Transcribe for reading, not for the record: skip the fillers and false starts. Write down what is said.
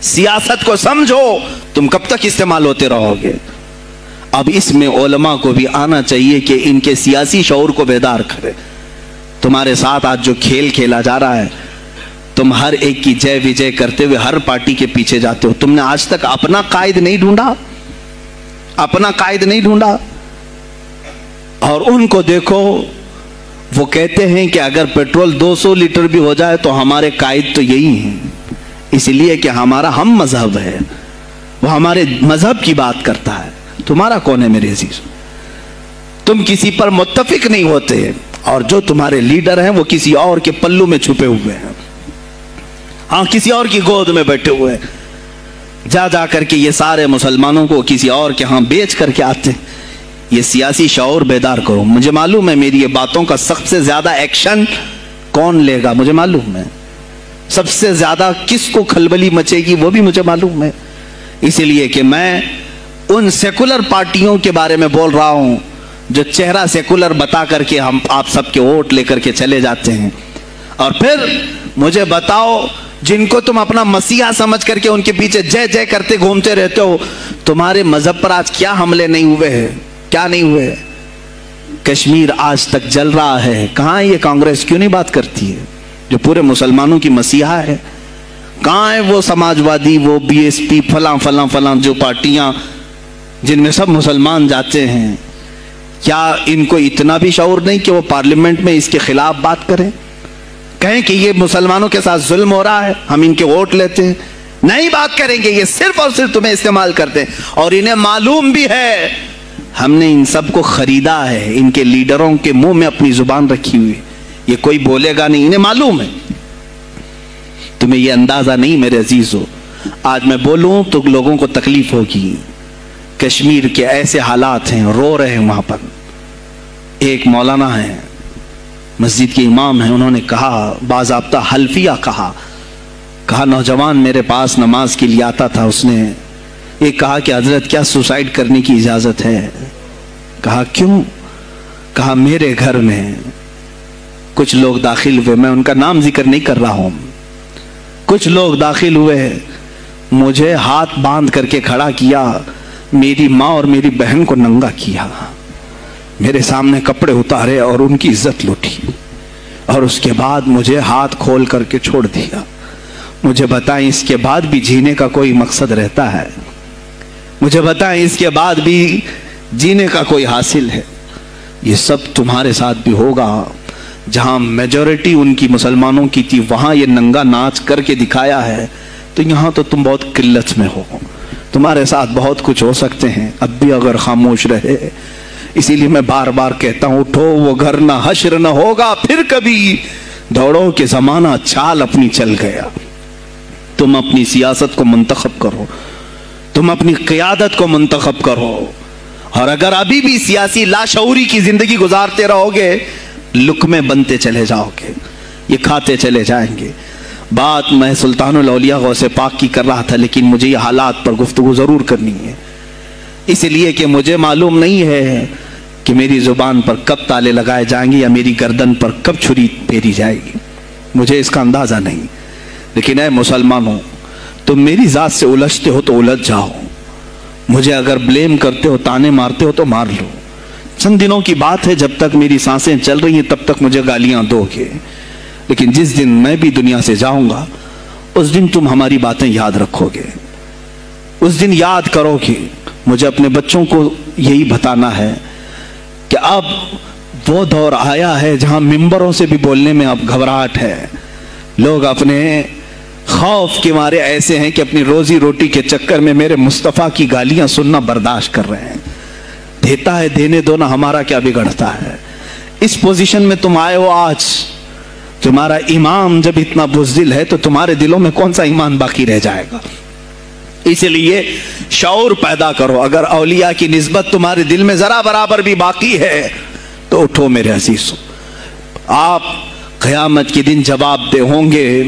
سیاست کو سمجھو، تم کب تک استعمال ہوتے رہو گے؟ اب اس میں علماء کو بھی آنا چاہیے کہ ان کے سیاسی شعور کو بیدار کرے۔ تمہارے ساتھ آج جو کھیل کھیلا جا رہا ہے، تم ہر ایک کی جے وجے کرتے ہوئے ہر پارٹی کے پیچھے جاتے ہو۔ تم نے آج تک اپنا قائد نہیں ڈھونڈا، اپنا قائد نہیں ڈھونڈا۔ اور ان کو دیکھو، وہ کہتے ہیں کہ اگر پیٹرول 200 لیٹر بھی ہو جائے تو ہمارے قائد تو یہی ہیں، اس لیے کہ ہمارا ہم مذہب ہے، وہ ہمارے مذہب کی بات کرتا ہے۔ تمہارا کون ہے میرے عزیز؟ تم کسی پر متفق نہیں ہوتے، اور جو تمہارے لیڈر ہیں وہ کسی اور کے پلو میں چھپے ہوئے ہیں، ہاں کسی اور کی گود میں بیٹھے ہوئے ہیں، جا جا کر کے یہ سارے مسلمانوں کو کسی اور کے ہاں بیچ کر کے آتے ہیں۔ یہ سیاسی شعور بیدار کرو۔ مجھے معلوم ہے میری یہ باتوں کا سب سے زیادہ ایکشن کون لے گا، مجھے معلوم ہے سب سے زیادہ کس کو کھلبلی مچے گی، وہ بھی مجھے معلوم ہے۔ اس لیے کہ میں ان سیکولر پارٹیوں کے بارے میں بول رہا ہوں جو چہرہ سیکولر بتا کر کے ہم آپ سب کے ووٹ لے کر کے چلے جاتے ہیں، اور پھر مجھے بتاؤ جن کو تم اپنا مسیحا سمجھ کر کے ان کے پیچھے جے جے کرتے گھومتے رہتے ہو، تمہارے مذہب پر آج کیا حملے نہیں ہوئے ہیں؟ کیا نہیں ہوئے؟ کشمیر آج تک جل رہا ہے، کہاں یہ کانگریس کیوں نہیں بات کرتی ہے جو پورے مسلمانوں کی مسیحا ہے؟ کہاں ہے وہ سماجوادی، وہ بی ایس پی، فلاں فلاں فلاں جو پارٹیاں جن میں سب مسلمان جاتے ہیں؟ کیا ان کو اتنا بھی شعور نہیں کہ وہ پارلیمنٹ میں اس کے خلاف بات کریں، کہیں کہ یہ مسلمانوں کے ساتھ ظلم ہو رہا ہے، ہم ان کے ووٹ لیتے ہیں؟ نہیں بات کریں گے، یہ صرف اور صرف تمہیں استعمال کرتے ہیں، اور انہیں معلوم بھی ہے ہم نے ان سب کو خریدا ہے، ان کے لیڈروں کے منہ میں اپنی زبان رکھی ہوئی، یہ کوئی بولے گا نہیں، انہیں معلوم ہے۔ تمہیں یہ اندازہ نہیں میرے عزیزو، آج میں بولوں تو لوگوں کو تکلیف ہوگی۔ کشمیر کے ایسے حالات ہیں، رو رہے ہیں وہاں پر۔ ایک مولانا ہیں، مسجد کے امام ہیں، انہوں نے کہا، باضابطہ حلفیہ کہا نوجوان میرے پاس نماز کے لیے آتا تھا، اس نے یہ کہا کہ حضرت کیا سوسائیڈ کرنے کی اجازت ہے؟ کہا کیوں؟ کہا میرے گھر میں کچھ لوگ داخل ہوئے، میں ان کا نام ذکر نہیں کر رہا ہوں، کچھ لوگ داخل ہوئے، مجھے ہاتھ باندھ کر کے کھڑا کیا، میری ماں اور میری بہن کو ننگا کیا، میرے سامنے کپڑے اتارے اور ان کی عزت لوٹی، اور اس کے بعد مجھے ہاتھ کھول کر کے چھوڑ دیا۔ مجھے بتائیں اس کے بعد بھی جینے کا کوئی مقصد رہتا ہے؟ مجھے بتائیں اس کے بعد بھی جینے کا کوئی حاصل ہے؟ یہ سب تمہارے ساتھ بھی ہوگا۔ جہاں میجورٹی ان کی مسلمانوں کی تھی وہاں یہ ننگا ناچ کر کے دکھایا ہے، تو یہاں تو تم بہت قلت میں ہو، تمہارے ساتھ بہت کچھ ہو سکتے ہیں، اب بھی اگر خاموش رہے۔ اسی لیے میں بار بار کہتا ہوں، اٹھو وہ گھر نہ حشر نہ ہوگا پھر کبھی، دوڑو کہ زمانہ چال اپنی چل گیا۔ تم اپنی سیاست کو منتخب کرو، تم اپنی قیادت کو منتخب کرو، اور اگر ابھی بھی سیاسی لاشعوری کی زندگی گزارتے رہو گے، لقمے بنتے چلے جاؤ گے، یہ کھاتے چلے جائیں گے۔ بات میں سلطان الاولیاء غوث پاک کی کر رہا تھا، لیکن مجھے یہ حالات پر گفتگو ضرور کرنی ہے، اس لیے کہ مجھے معلوم نہیں ہے کہ میری زبان پر کب تالے لگائے جائیں گے یا میری گردن پر کب چھری پھیری جائے گی، مجھے اس کا اندازہ نہیں۔ لیکن اے مسلمانوں، تم میری ذات سے الجھتے ہو تو الجھ جاؤ، مجھے اگر بلیم کرتے ہو، تانے مارتے ہو تو مار لو۔ چند دنوں کی بات ہے، جب تک میری سانسیں چل رہی ہیں تب تک مجھے گالیاں دو گے، لیکن جس دن میں بھی دنیا سے جاؤں گا اس دن تم ہماری باتیں یاد رکھو گے، اس دن یاد کرو گے۔ مجھے اپنے بچوں کو یہی بتانا ہے کہ اب وہ دور آیا ہے جہاں ممبروں سے بھی بولنے میں اب گھبراہٹ ہے، لوگ اپنے خوف کے مارے ایسے ہیں کہ اپنی روزی روٹی کے چکر میں میرے مصطفیٰ کی گالیاں سننا برداشت کر رہے ہیں۔ دیتا ہے دینے دو نا، ہمارا کیا بگڑتا ہے؟ اس پوزیشن میں تم آئے ہو آج، تمہارا امام جب اتنا بزدل ہے تو تمہارے دلوں میں کون سا ایمان باقی رہ جائے گا؟ اس لیے شعور پیدا کرو۔ اگر اولیاء کی نسبت تمہارے دل میں ذرا برابر بھی باقی ہے تو اٹھو میرے عزیزو، آپ قیامت کے دن جواب دہ ہوں گے۔